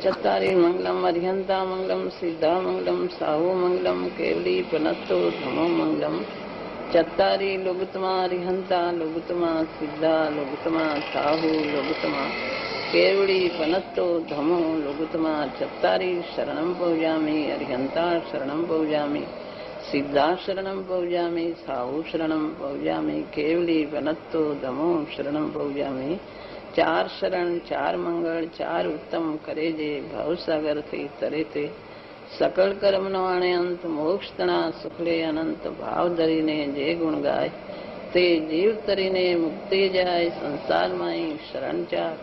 चत्तारि मंगलम अर्हंता मंगलम सिद्धा मंगलम साहु मंगलम केवली पनत्तो धमो मंगलम चत्तारि लोगुतमा अर्हंता लोगुतमा सिद्धा लोगुतमा साहु लोगुतमा केवली पनत्तो धमो लोगुतमा चत्तारि शरणं पौजामि अर्हंता शरणं पौजामि सिद्धा शरणं पौजामि साहु शरणं पौजामि केवली पनत्तो धमो शरणं पौजामि चार शरण चार मंगल चार उत्तम करे जे भवसागर थी तरे ते सकल कर्म नो आणे अंत मोक्ष तना सुखले अनंत भाव धरीने जे गुण गाय ते जीव तरीने मुक्ति जाय संसार माई शरण चार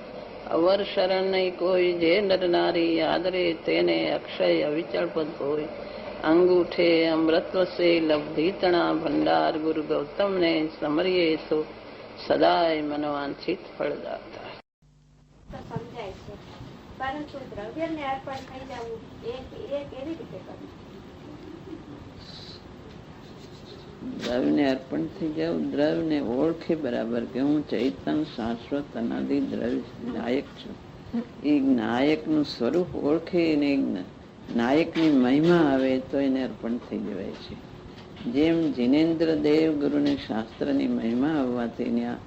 अवर शरण नहीं कोई जे नर नारी आदरे तेने अक्षय अविचल पद कोई अंगूठे अमृतव से लब्धि तना भंडार गुरु गौतम ने समरिये सो સદાય મનોવાંછિત ફળદાતા. સમજાય છે, પરંતુ દ્રવ્યને અર્પણ થઈ જવું એ કેવી રીતે કરવું? દ્રવ્યને અર્પણ થઈ જવું, દ્રવ્યને ઓળખે બરાબર કે હું ચૈતન શાશ્વત અનાદિ દ્રવ્ય નાયક છું. એ નાયકનું સ્વરૂપ ઓળખે અને નાયકની મહિમા આવે તો એને અર્પણ થઈ જવાય છે. જેમ જીનેન્દ્ર દેવ ગુરુને શાસ્ત્રની મહિમા આવવાથી ત્યાં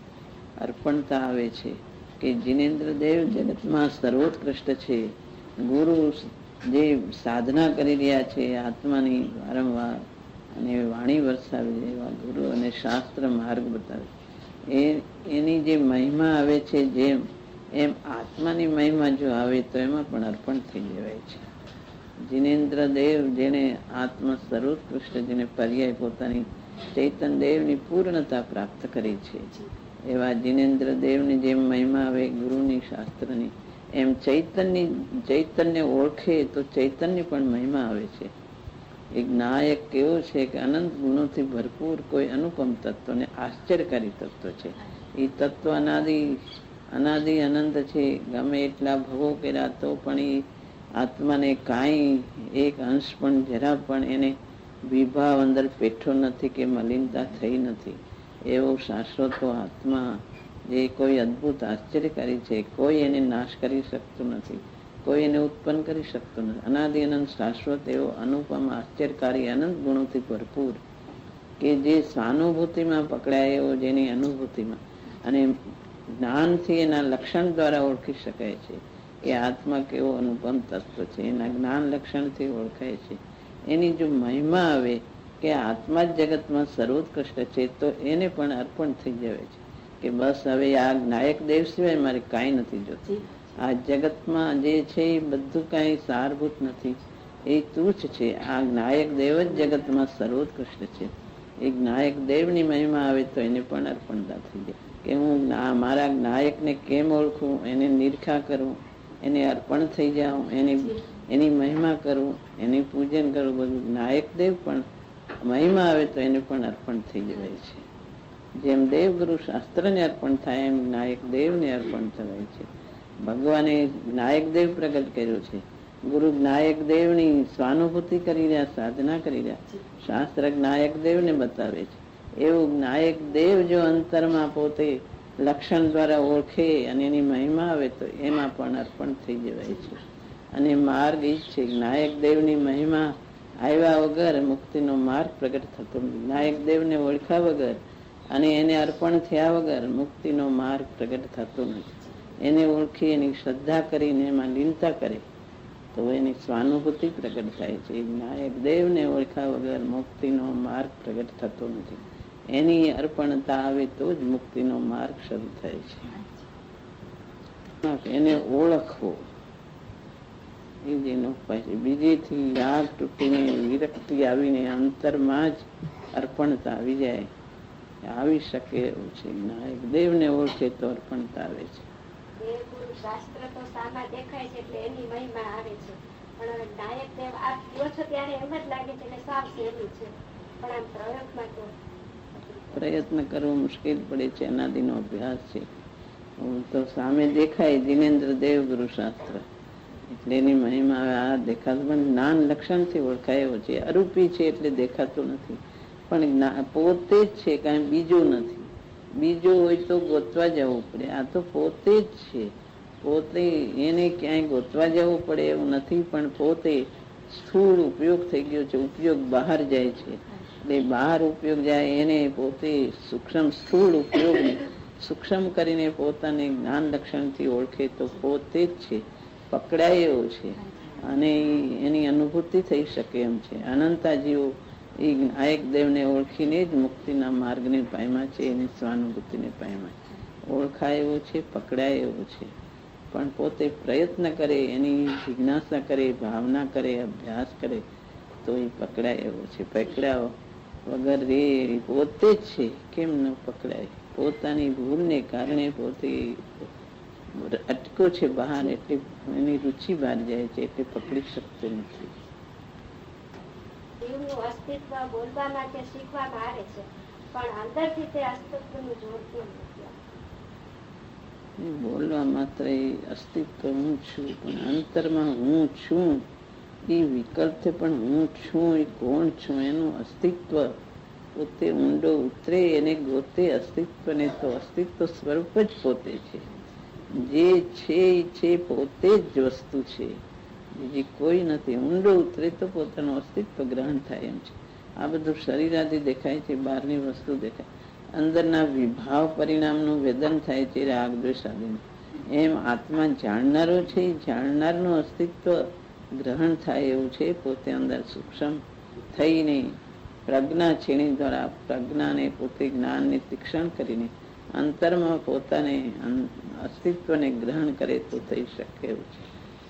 અર્પણતા આવે છે કે જીનેન્દ્ર દેવ જગતમાં સર્વોત્કૃષ્ટ છે. ગુરુ જે સાધના કરી રહ્યા છે આત્માની વારંવાર અને વાણી વરસાવી એવા ગુરુ અને શાસ્ત્ર માર્ગ બતાવે એની જે મહિમા આવે છે જેમ એમ આત્માની મહિમા જો આવે તો એમાં પણ અર્પણ થઈ જવાય છે. જીનેન્દ્ર દેવ જેને આત્મા સર્વોત્કૃષ્ટ જેને પર્યાય પોતાની ચૈતન દેવની પૂર્ણતા પ્રાપ્ત કરી છે એવા જીનેન્દ્ર દેવની જેમ મહિમા આવે ગુરુની શાસ્ત્રની એમ ચૈતન્ય ઓળખે તો ચૈતન્ય પણ મહિમા આવે છે. એક નાયક કેવો છે કે અનંત ગુણોથી ભરપૂર કોઈ અનુપમ તત્વ ને આશ્ચર્યકારી તત્વ છે. એ તત્વ અનાદિ અનંત છે. ગમે એટલા ભવો કર્યા તો પણ એ આત્માને કાંઈ એક અંશ પણ જરા પણ એને વિભાવ અંદર પેઠો નથી કે મલિનતા થઈ નથી. એવો શાશ્વતો આત્મા જે કોઈ અદ્ભુત આશ્ચર્યકારી છે. કોઈ એને નાશ કરી શકતું નથી, કોઈ એને ઉત્પન્ન કરી શકતું નથી. અનાદિ અનંત શાશ્વત એવો અનુપમ આશ્ચર્યકારી અનંત ગુણોથી ભરપૂર કે જે સ્વાનુભૂતિમાં પકડાય એવો જેની અનુભૂતિમાં અને જ્ઞાનથી એના લક્ષણ દ્વારા ઓળખી શકાય છે કે આત્મા કેવો અનુપમ તત્વ છે. એના જ્ઞાન લક્ષણથી ઓળખાય છે. એની જો મહિમા આવે કે આત્મા જ જગતમાં સર્વોત્કૃષ્ટ છે તો એને પણ અર્પણ થઈ જાય છે કે બસ હવે આ નાયક દેવ સિવાય મારે કાંઈ નથી જોતું. આ જગતમાં જે છે એ બધું કાંઈ સારભૂત નથી, એ તુચ્છ છે. આ નાયક દેવ જ જગતમાં સર્વોત્કૃષ્ટ છે. એ નાયક દેવની મહિમા આવે તો એને પણ અર્પણતા થઈ જાય કે હું મારા નાયકને કેમ ઓળખું, એને નિરખા કરું, એને અર્પણ થઈ જાઉં, એની મહિમા કરું, એની પૂજન કરું. બધું નાયક દેવ પણ મહિમા આવે તો એને પણ અર્પણ થઈ જવાય છે. જેમ દેવગુરુ શાસ્ત્રને અર્પણ થાય એમ નાયક દેવને અર્પણ થવાય છે. ભગવાને નાયક દેવ પ્રગટ કર્યો છે. ગુરુ નાયક દેવની સ્વાનુભૂતિ કરી રહ્યા, સાધના કરી રહ્યા. શાસ્ત્ર નાયક દેવને બતાવે છે. એવું નાયક દેવ જો અંતરમાં પોતે લક્ષણ દ્વારા ઓળખે અને એની મહિમા આવે તો એમાં પણ અર્પણ થઈ જવાય છે. અને માર્ગ એ છે નાયક દેવની મહિમા આવ્યા વગર મુક્તિનો માર્ગ પ્રગટ થતો નથી. નાયક દેવને ઓળખ્યા વગર અને એને અર્પણ થયા વગર મુક્તિનો માર્ગ પ્રગટ થતો નથી. એને ઓળખી એની શ્રદ્ધા કરીને એમાં લીનતા કરે તો એની સ્વાનુભૂતિ પ્રગટ થાય છે. નાયક દેવને ઓળખ્યા વગર મુક્તિનો માર્ગ પ્રગટ થતો નથી. એની અર્પણતા આવે તો જ મુક્તિનો માર્ગ શરૂ થાય છે. એને ઓળખવો એ જેનો પછી બીજેથી રાગ તૂટીને વિરક્તિ આવીને અંતરમાં જ અર્પણતા આવી જાય, આવી શકે એવું છે. નાયક દેવને ઓળખે તો અર્પણતા આવે છે. શાસ્ત્ર તો સામા દેખાય છે એટલે એની મહિમા આવે છે, પણ નાયક દેવ આ કહો છો ત્યારે એમ જ લાગે છે કે સાવ સહેલું છે, પણ આમ પ્રયોગમાં તો પ્રયત્ન કરવો મુશ્કેલ પડે છે. અનાદિનો અભ્યાસ છે તો સામે દેખાય જીનેન્દ્ર દેવ ગુરુ શાસ્ત્ર એટલે એની મહિમા આવે. આ દેખાતું પણ જ્ઞાન લક્ષણથી ઓળખાય એવો છે. અરૂપી છે એટલે દેખાતું નથી, પણ પોતે જ છે, કાંઈ બીજું નથી. બીજું હોય તો ગોતવા જવું પડે. આ તો પોતે જ છે. પોતે એને ક્યાંય ગોતવા જવું પડે એવું નથી, પણ પોતે સ્થૂળ ઉપયોગ થઈ ગયો છે, ઉપયોગ બહાર જાય છે. એટલે બહાર ઉપયોગ જાય એને પોતે સૂક્ષ્મ સ્થૂળ ઉપયોગને સૂક્ષ્મ કરીને પોતાને જ્ઞાન લક્ષણથી ઓળખે તો પોતે જ છે, પકડાય એવો છે અને એની અનુભૂતિ થઈ શકે એમ છે. અનંતાજીઓ એ નાયક દેવને ઓળખીને જ મુક્તિના માર્ગને પામ્યા છે, એની સ્વાનુભૂતિને પામ્યા છે. ઓળખાય એવો છે, પકડાય એવો છે, પણ પોતે પ્રયત્ન કરે, એની જિજ્ઞાસા કરે, ભાવના કરે, અભ્યાસ કરે તો એ પકડાય એવો છે. પકડાવ વગર રે પોતે જ છે, કેમ ન પકડાય? પોતાની ભૂલને કારણે પોતે અટકો છે બહાર, એટલે એની રુચિ બહાર જાય છે, એટલે પકડી શકતો નથી. જીવનું અસ્તિત્વ બોલવામાં કે શીખવામાં આવે છે, પણ અંદરથી તે અસ્તિત્વનું જોડતું નથી. બોલવા માત્ર એ અસ્તિત્વ હું છું, પણ અંતરમાં હું છું એ વિકલ્પ છે, પણ હું છું એ કોણ છું એનું અસ્તિત્વ પોતે ઊંડો ઉતરે, એને ગોતે અસ્તિત્વને, તો અસ્તિત્વ સ્વરૂપ જ પોતે છે. જે છે એ છે, પોતે જ વસ્તુ છે, બીજી કોઈ નથી. ઊંડો ઉતરે તો પોતાનું અસ્તિત્વ ગ્રહણ થાય એમ છે. આ બધું શરીરાથી દેખાય છે, બહારની વસ્તુ દેખાય, અંદરના વિભાવ પરિણામનું વેદન થાય છે, રાગ દ્વેષ આદિનું. એમ આત્મા જાણનારો છે, જાણનારનું અસ્તિત્વ ગ્રહણ થાય એવું છે. પોતે અંદર સૂક્ષ્મ થઈને પ્રજ્ઞા છીણી દ્વારા પ્રજ્ઞાને પોતે જ્ઞાનને તીક્ષણ કરીને અંતરમાં પોતાને અસ્તિત્વને ગ્રહણ કરે તો થઈ શકે એવું છે.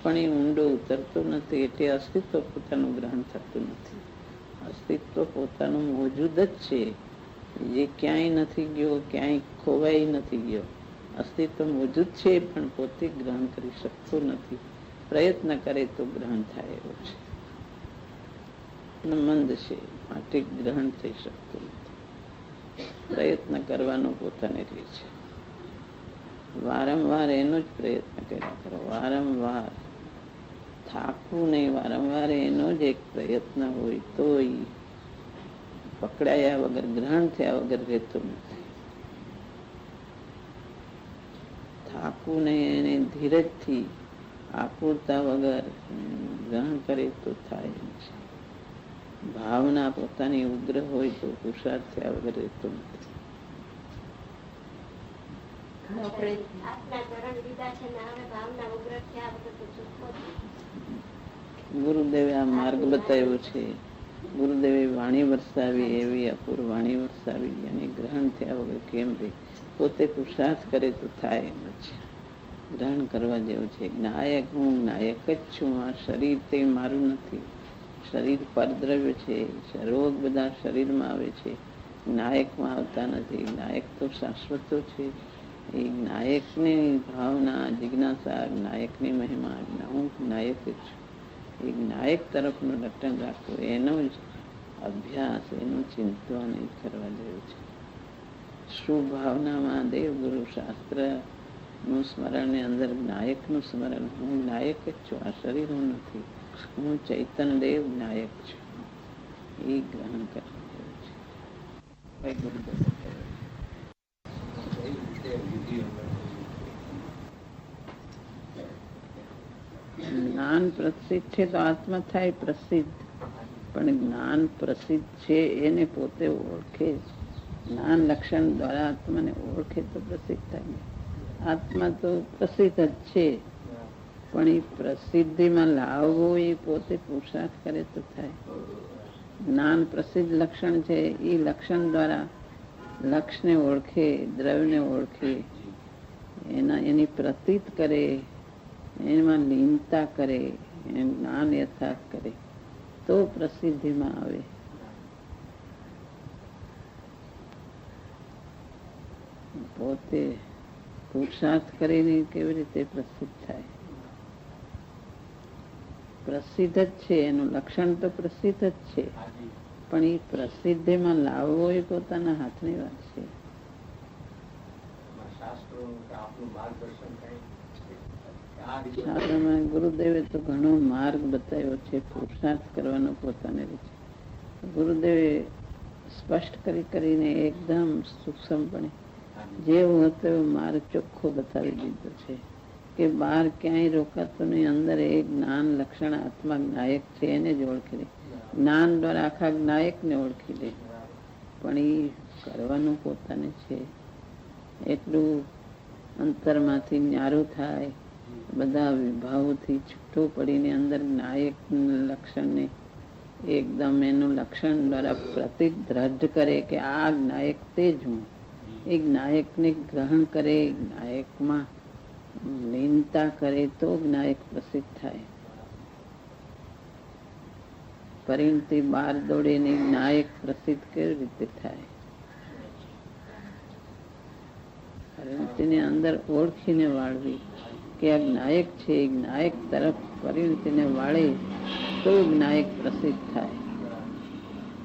પણ એ ઊંડો ઉતરતો નથી, એટલે અસ્તિત્વ પોતાનું ગ્રહણ થતું નથી. અસ્તિત્વ પોતાનું મોજૂદ જ છે, જે ક્યાંય નથી ગયો, ક્યાંય ખોવાઈ નથી ગયો. અસ્તિત્વ મોજૂદ છે, પણ પોતે ગ્રહણ કરી શકતો નથી. પ્રયત્ન કરે તો ગ્રહણ થાય એવો છે. મંદ છે, માટે ગ્રહણ થઈ શકતું નથી. પ્રયત્ન કરવાનો પોતાને રહે છે. વારંવાર એનો જ પ્રયત્ન કર્યા કરો, વારંવાર થાકવું નહીં, વારંવાર એનો જ એક પ્રયત્ન હોય તો પકડાયા વગર, ગ્રહણ થયા વગર રહેતો નથી. થાકવું નહીં, એને ધીરજથી આકુરતા વગર ગ્રહણ કરે તો થાય એમ છે. ભાવના પોતાની ઉગ્ર હોય તો પુરુષાર્થ થયા વગર રહેતો નથી. ગુરુદેવે આ માર્ગ બતાવ્યો છે. ગુરુદેવે વાણી વરસાવી, એવી અપૂર્વ વાણી વરસાવી, અને ગ્રહણ થયા વગર કેમ રે? પોતે પુરુષાર્થ કરે તો થાય એમ છે. ગ્રહણ કરવા જેવું છે. નાયક હું નાયક જ છું. આ શરીર તે મારું નથી. શરીર પરદ્રવ્ય છે. રોગ બધા શરીરમાં આવે છે, નાયકમાં આવતા નથી. નાયક તો શાશ્વતો છે. એ નાયકની ભાવના, જિજ્ઞાસા, નાયકની મહિમા, હું નાયક જ છું. એક નાયક તરફનું રટણ રાખવું, એનો જ અભ્યાસ, એનું ચિંતન એ કરવા જેવું છે. શું ભાવનામાં દેવગુરુ શાસ્ત્રનું સ્મરણ, અંદર નાયકનું સ્મરણ. હું નાયક જ છું, આ શરીર હું નથી. હું ચૈતન દેવ નાયક છું. એ ગ્રહણ કરવા જેવું છે. ગુરુદેવ જ્ઞાન પ્રસિદ્ધ છે તો આત્મા થાય પ્રસિદ્ધ, પણ જ્ઞાન પ્રસિદ્ધ છે એને પોતે ઓળખે. જ્ઞાન લક્ષણ દ્વારા આત્માને ઓળખે તો પ્રસિદ્ધ થાય. આત્મા તો પ્રસિદ્ધ જ છે, પણ એ પ્રસિદ્ધિમાં લાવવો એ પોતે પુરુષાર્થ કરે તો થાય. જ્ઞાન પ્રસિદ્ધ લક્ષણ છે, એ લક્ષણ દ્વારા લક્ષને ઓળખે, દ્રવ્યને ઓળખે, એની પ્રતીત કરે, એમાં લીનતા કરે, જ્ઞાન યથાર્થ કરે તો પ્રસિદ્ધિમાં આવે. પોતે પુરુષાર્થ કરીને કેવી રીતે પ્રસિદ્ધ થાય? પ્રસિદ્ધ જ છે, એનું લક્ષણ તો પ્રસિદ્ધ જ છે, પણ એ પ્રસિદ્ધિમાં લાવવો એ પોતાના હાથની વાત છે. શાસ્ત્રમાં ગુરુદેવે તો ઘણો માર્ગ બતાવ્યો છે, પુરુષાર્થ કરવાનો પોતાને રીતે. ગુરુદેવે સ્પષ્ટ કરીને એકદમ સૂક્ષ્મપણે જેવો હતો એવો માર્ગ ચોખ્ખો બતાવી દીધો છે. કે બહાર ક્યાંય રોકાતું નહીં, અંદર એક જ્ઞાન લક્ષણ આત્મા જ્ઞાયક છે એને જ ઓળખી લે. જ્ઞાન દ્વારા આખા જ્ઞાયકને ઓળખી લે, પણ એ કરવાનું પોતાને છે. એટલું અંતરમાંથી ન્યારું થાય, બધા વિભાવોથી છૂટો પડીને અંદર જ્ઞાયક લક્ષણને એકદમ એનું લક્ષણ દ્વારા પ્રતિદ્રઢ કરે કે આ જ્ઞાયક તે જ હું. એ જ્ઞાયકને ગ્રહણ કરે, જ્ઞાયકમાં લીનતા કરે તો જ્ઞાયક પ્રસિદ્ધ થાય. પરિણતિ બાર દોડે ને જ્ઞાયક પ્રસિદ્ધ કેવી રીતે થાય? પરિણતિને અંદર ઓળખીને વાળવી કે આ જ્ઞાયક છે, જ્ઞાયક તરફ પરિણતિને વાળે તો જ્ઞાયક પ્રસિદ્ધ થાય.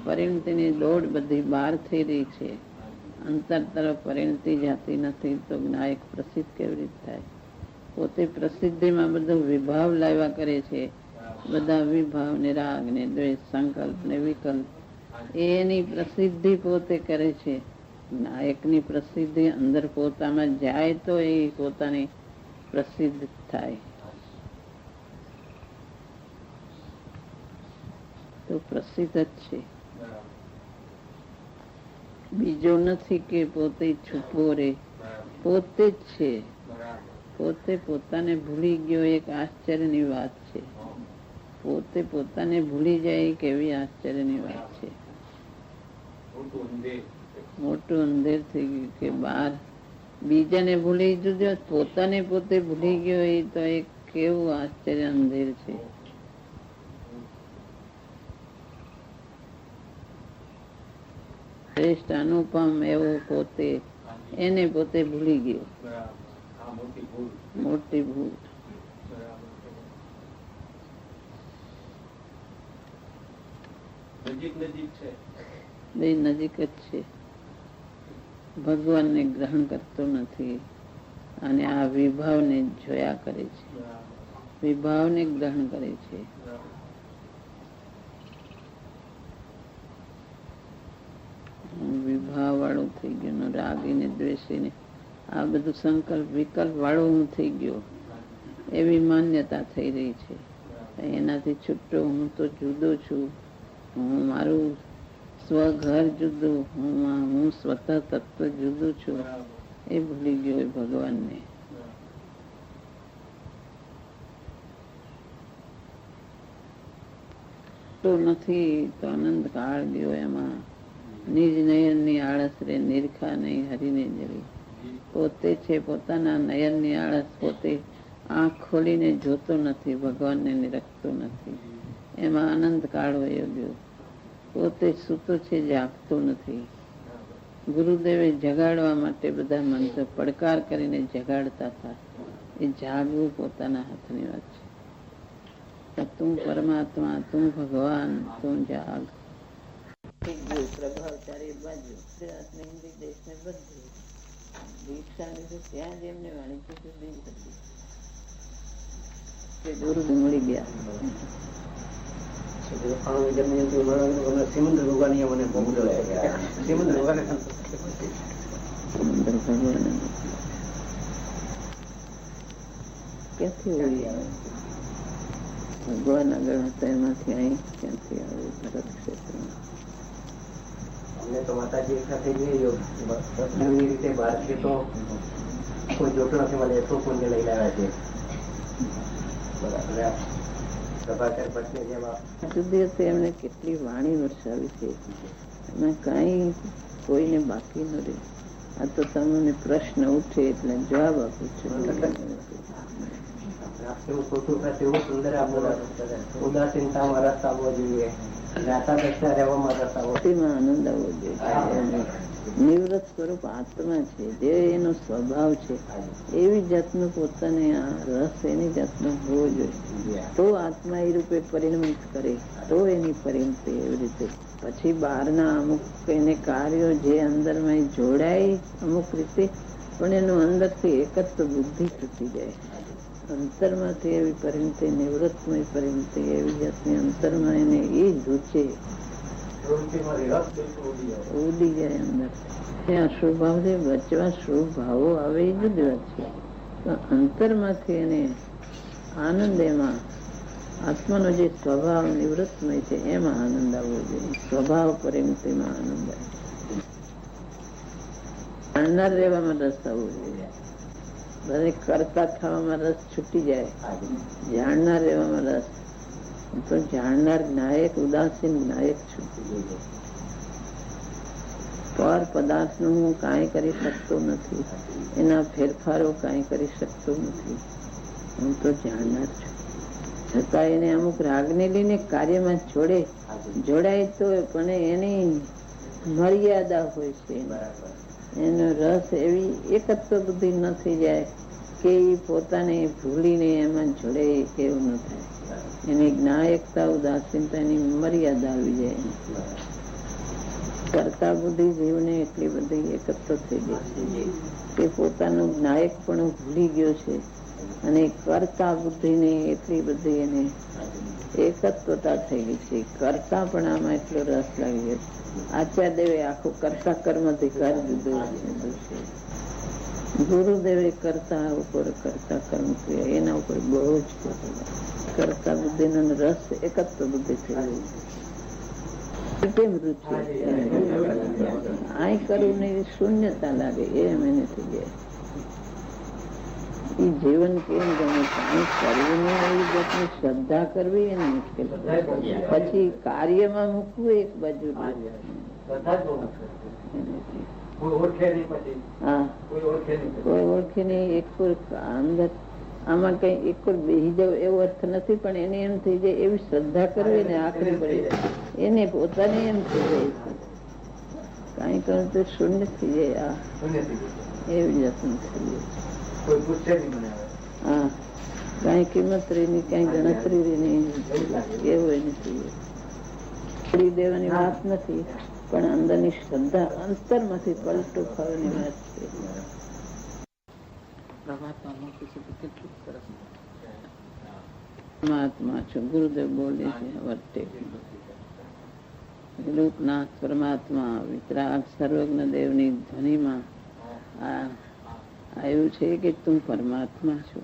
પરિણતિની દોડ બધી બહાર થઈ રહી છે, અંતર તરફ પરિણતિ જાતી નથી, તો જ્ઞાયક પ્રસિદ્ધ કેવી રીતે થાય? પોતે પ્રસિદ્ધિમાં બધો વિભાવ લાવ્યા કરે છે, બધા વિભાવ ને રાગ ને દ્વેષ, સંકલ્પ ને વિકલ્પ, એની પ્રસિદ્ધિ પોતે કરે છે. નાયકની પ્રસિદ્ધિ અંદર પોતામાં જાય તો એ પોતાની પ્રસિદ્ધ થાય. તો પ્રસિદ્ધ જ છે, બીજો નથી કે પોતે છૂપો રે, પોતે જ છે. પોતે પોતાને ભૂલી ગયો, એક આશ્ચર્યની વાત છે. પોતે પોતાને ભૂલી જાય કેવી આશ્ચર્યની વાત છે. મોટું અંધેર થઈ ગયું કે બહાર બીજાને ભૂલી જજો, પોતાને પોતે ભૂલી ગયો, એ તો એક કેવું આશ્ચર્ય અંધેર છે. શ્રેષ્ઠ અનુપમ એવો પોતે, એને પોતે ભૂલી ગયો. મોટી ભૂલ. બે નજીક જ છે. ભગવાનને ગ્રહણ કરતો નથી અને આ વિભાવને જોયા કરે છે, વિભાવને ગ્રહણ કરે છે. વિભાવ વાળું થઈ ગયું, રાગીને દ્વેષીને આ બધું સંકલ્પ વિકલ્પ વાળું હું થઈ ગયો, એવી માન્યતા થઈ રહી છે. એનાથી છૂટો હું તો જુદો છું, હું મારું સ્વઘર જુદું, હું સ્વતઃ તત્વ જુદું છું, એ ભૂલી ગયો ભગવાનને. તો નથી તો આનંદ કાળ ગયો એમાં. નિજ નયનની આળસ રે નિરખા નહીં હરીને જવી. પોતે છે પોતાના નયનની આળસ, પોતે આંખ ખોલીને જોતો નથી, ભગવાનને નિરખતો નથી, એમાં આનંદ કાળ વયો ગયો. પોતે સૂતો છે, જાગતો નથી. ગુરુદેવે જગાડવા માટે બધા મંત્ર પડકાર કરીને જગાડતા હતા, એ જાગવું પોતાના હાથની વાત છે. તું પરમાત્મા, તું ભગવાન, તું જાગ. પ્રભાવ ચારે બાજુ, હિન્દી દેશને બધે દીક્ષાની તો ત્યાં જ એમને વાણિજ્ય સુધી હતી કે ગુરુ મળી ગયા. શ્રીમંત રોગાની મને બહુ શ્રીમંત રોગાને ક્યાંથી હોય ભગવાન આગળ હતા, એમાંથી અહીં ક્યાંથી આવ્યું ભરત ક્ષેત્રમાં? અમને તો માતાજી સાથે એવી રીતે બહાર છે તો કોઈ જોતું નથી, મને એટલું પુણ્ય લઈને આવ્યા છે. એમને કેટલી વાણી વરસાવી છે, એમાં કઈ કોઈને બાકી ન રહે. આ તો તમને પ્રશ્ન ઉઠે એટલે જવાબ આપું છું. ઉદાસીનતામાં રસ આવવો જોઈએ, આનંદ આવવો જોઈએ. નિવૃત્ત સ્વરૂપ આત્મા છે, જે એનો સ્વભાવ છે, એવી જાતનો પોતાને આ રસ એની જાતનો હોવો જોઈએ. તો આત્મા એ રૂપે પરિણમિત કરે, તો એની પરિણતિ એવી રીતે. પછી બહારના અમુક એને કાર્યો જે અંદરમાં જોડાય અમુક રીતે, પણ એનું અંદરથી એકત્વ બુદ્ધિ તૂટી જાય. અંતરમાંથી એવી પરિણતિ, નિવૃત્તમય પરિણતિ એવી જાતની અંતરમાં એને એ જૂચે ઉડી જાય અંદર. ત્યાં શુભાવ બચવા શુભ ભાવો આવે એ જુદી વાત છે. તો અંતરમાંથી એને આનંદ, એમાં આત્માનો જે સ્વભાવ નિવૃત્તમય છે એમાં આનંદ આવવો જોઈએ. સ્વભાવ પરિમિતિમાં આનંદ આવે. જાણનાર રહેવામાં રસ આવવો જોઈએ. દરેક કરતા થવામાં રસ છૂટી જાય. જાણનાર રહેવામાં રસ. તો જાણનાર નાયક ઉદાસીન નાયક છું. પર પદાર્થનું હું કાંઈ કરી શકતો નથી, એના ફેરફારો કાંઈ કરી શકતો નથી. હું તો જાણનાર છું. છતાં એને અમુક રાગને લઈને કાર્યમાં જોડાય તો પણ એની મર્યાદા હોય છે. એનો રસ એવી એકત્વ બુદ્ધિ ન થઈ જાય કે એ પોતાને ભૂલીને એમાં જોડે એવું ન થાય. એની જ્ઞાયકતા ઉદાસીનતા એની મર્યાદા આવી જાય. કરતા બુદ્ધિ જીવને એટલી બધી એકત્ર થઈ ગઈ છે કે પોતાનું જ્ઞાયક પણ ભૂલી ગયો છે અને કરતા બુદ્ધિને એટલી બધી એને એકત્વતા થઈ ગઈ છે. કરતા પણ આમાં એટલો રસ લાગી ગયો છે. આચાર્યદેવે આખું કરતા કર્મધિકાર દીધું છે. ગુરુદેવે કરતા ઉપર કરતા કર્મ ક્રિયા એના ઉપર બહુ જ કરતા બુદ્ધિનો રસ એકત્વ બુદ્ધિ થઈ ગઈ. કેમ રુચિ આય કરવું ને શૂન્યતા લાગે એમ એને થઈ જાય. એ જીવન કેમ ગમે કાંઈ કરવું નહીં એવી જાતની શ્રદ્ધા કરવી એને મુશ્કેલ. પછી કાર્યમાં મૂકવું એક બાજુ. કોઈ ઓળખે નહીં. એક અંદર આમાં કઈ એક બેસી જાવ એવો અર્થ નથી, પણ એને એમ થઈ જાય એવી શ્રદ્ધા કરવી ને આખરી પડે એને પોતાને એમ થઈ જાય કઈ કરું તો શૂન્ય થઈ જાય. એવી જાતનું થઈ જાય. હા, કઈ કિંમત રહી કઈ ગણતરી રહી એવું એને થઈ જાય. છોડી દેવાની વાત નથી, પણ અંદરની શ્રદ્ધા અંતરમાંથી પલટો ખાવાની વાત છે. પરમાત્મા છું ગુરુદેવ બોલે છે વર્તે. રૂપનાથ પરમાત્મા વિતરાગ સર્વજ્ઞ દેવની ધ્વનિમાં આવ્યું છે કે તું પરમાત્મા છો.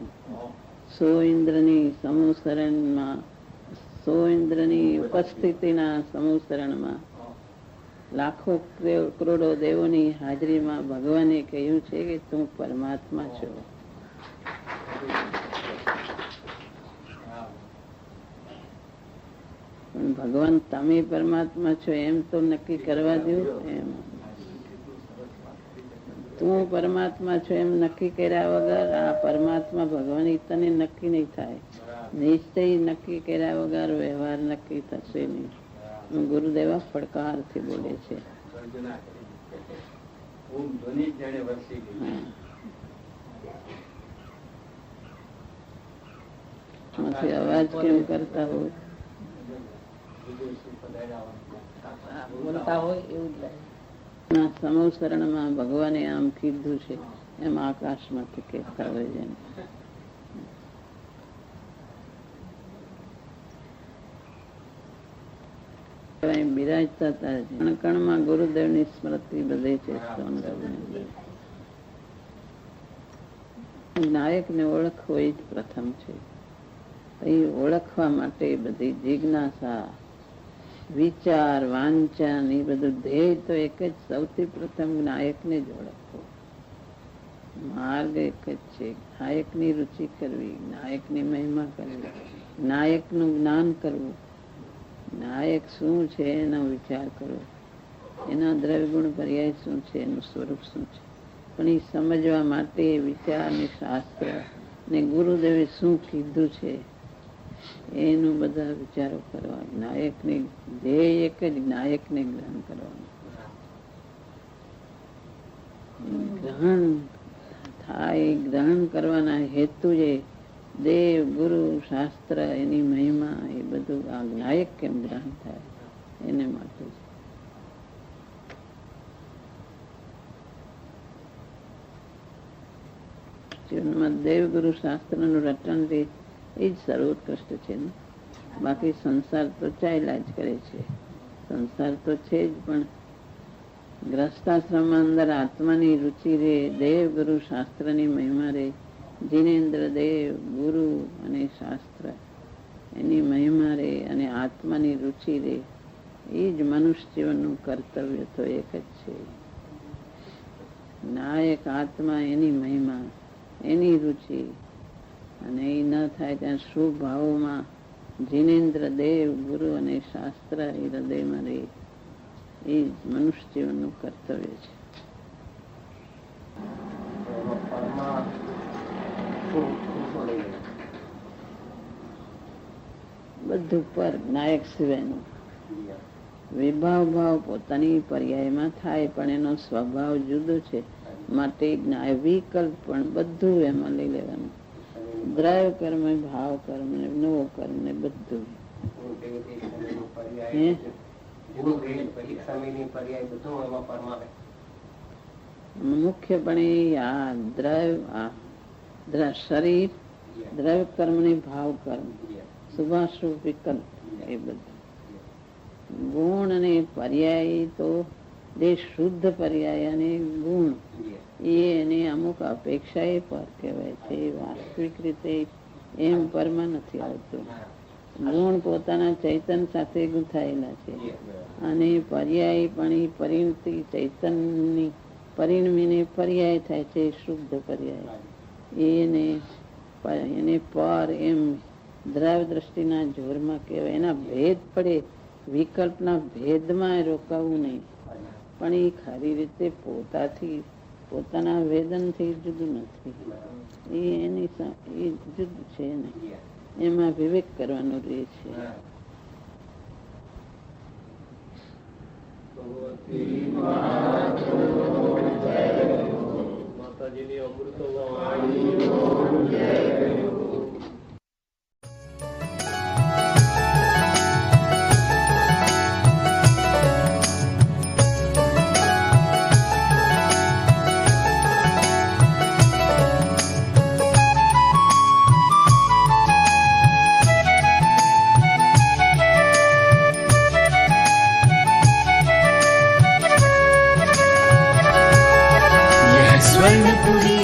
સો ઇન્દ્રની સમુસરણમાં, સો ઇન્દ્રની ઉપસ્થિતિના સમુસરણમાં, લાખો કરોડો દેવોની હાજરીમાં ભગવાને કહ્યું છે કે તું પરમાત્મા છો. પણ ભગવાન તમે પરમાત્મા છો એમ તો નક્કી કરવા દો. એમ તું પરમાત્મા છો એમ નક્કી કર્યા વગર આ પરમાત્મા ભગવાન તને નક્કી નહીં થાય. નિશ્ચય નક્કી કર્યા વગર વ્યવહાર નક્કી થશે નહીં. ગુરુદેવા પડકારથી બોલે છે. અવાજ કેમ કરતા હોય બોલતા હોય એવું સમુસરણમાં ભગવાને આમ કીધું છે એમ આકાશમાંથી કહેતા હોય છે. બિરાજતા હતા કણમાં ગુરુદેવ ની સ્મૃતિ બધે છે. નાયક ને ઓળખવો એ જ પ્રથમ છે. એ ઓળખવા માટે બધી જિજ્ઞાસા, વિચાર, વાંચન એ બધું ધ્યેય તો એક જ. સૌથી પ્રથમ નાયક ને જ ઓળખવો. માર્ગ એક જ છે. નાયક ની રુચિ કરવી, નાયક ની મહિમા કરવી, નાયક નું જ્ઞાન કરવું, નાયક શું છે એનો વિચાર કરવો, એના દ્રવ્યગુણ પર્યાય શું છે, એનું સ્વરૂપ શું છે. પણ એ સમજવા માટે વિચાર ને શાસ્ત્ર ને ગુરુદેવે શું કીધું છે એનું બધા વિચારો કરવા. નાયક ને ધ્યેય એક જ, નાયક ને ગ્રહણ કરવાનું. ગ્રહણ થાય, ગ્રહણ કરવાના હેતુ જે દેવ, ગુરુ, શાસ્ત્ર, એની મહિમા એ બધું આ નાયક કેમ ગ્રહણ થાય એને માટે. જીવનમાં દેવ, ગુરુ, શાસ્ત્ર નું રટન એ જ સર્વોત્કૃષ્ટ છે ને. બાકી સંસાર તો ચાલ્યા જ કરે છે. સંસાર તો છે જ, પણ ગ્રસ્તાશ્રમ અંદર આત્માની રુચિ રે, દેવ, ગુરુ, શાસ્ત્રની મહિમા રે, જીનેન્દ્ર દેવ ગુરુ અને શાસ્ત્ર એની મહિમા રે અને આત્માની રુચિ રે, એ જ મનુષ્ય જીવનનું કર્તવ્ય તો એક જ છે. નાયક આત્મા, એની મહિમા, એની રુચિ, અને એ ન થાય ત્યાં શુભાવમાં જીનેન્દ્ર દેવ ગુરુ અને શાસ્ત્ર એ હૃદયમાં રહે, એ જ મનુષ્ય જીવનનું કર્તવ્ય છે. બધું પર નાયક સિવાયનું વિભાવ ભાવ પોતાની પર્યાયમાં થાય, પણ એનો સ્વભાવ જુદો છે, માટે વિકલ્પ પણ બધું એમાં લઈ લેવાનું. દ્રવ્ય કર્મ, ભાવ કર્મ, નવો કર્મ ને બધું. મુખ્યપણે આ દ્રવ્ય શરીર, દ્રવ્ય કર્મ ને ભાવ કર્મ, શુભાશુભ વિકલ્પ, એ બધું. ગુણ અને પર્યાય તો જે શુદ્ધ પર્યાય અને ગુણ, એને અમુક અપેક્ષા એ પર કહેવાય છે. વાસ્તવિક રીતે એમ પરમાં નથી આવતું. ગુણ પોતાના ચૈતન સાથે ગૂંથાયેલા છે, અને પર્યાય પણ એ પરિણતિ ચૈતનની પરિણમીને પર્યાય થાય છે, શુદ્ધ પર્યાય. એને પર એમ દ્રવ્ય દ્રષ્ટિના જોરમાં કહેવાય. એના ભેદ પડે, વિકલ્પના ભેદમાં રોકાવું નહીં, પણ એ ખરી રીતે પોતાના વેદનથી જુદું નથી. એ જુદું છે ને, એમાં વિવેક કરવાનો રહે છે. માતાજીની અમૃતવાણી. स्वर्णपुरी